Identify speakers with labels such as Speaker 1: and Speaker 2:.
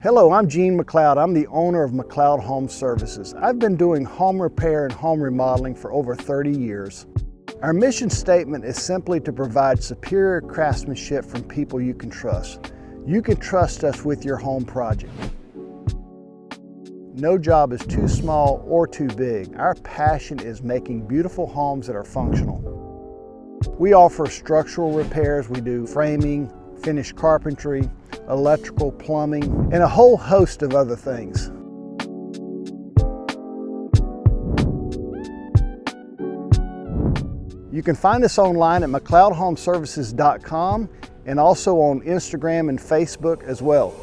Speaker 1: Hello, I'm Gene McLeod. I'm the owner of McLeod Home Services. I've been doing home repair and home remodeling for over 30 years. Our mission statement is simply to provide superior craftsmanship from people you can trust. You can trust us with your home project. No job is too small or too big. Our passion is making beautiful homes that are functional. We offer structural repairs. We do framing, finished carpentry, electrical, plumbing, and a whole host of other things. You can find us online at McLeodHomeservices.com and also on Instagram and Facebook as well.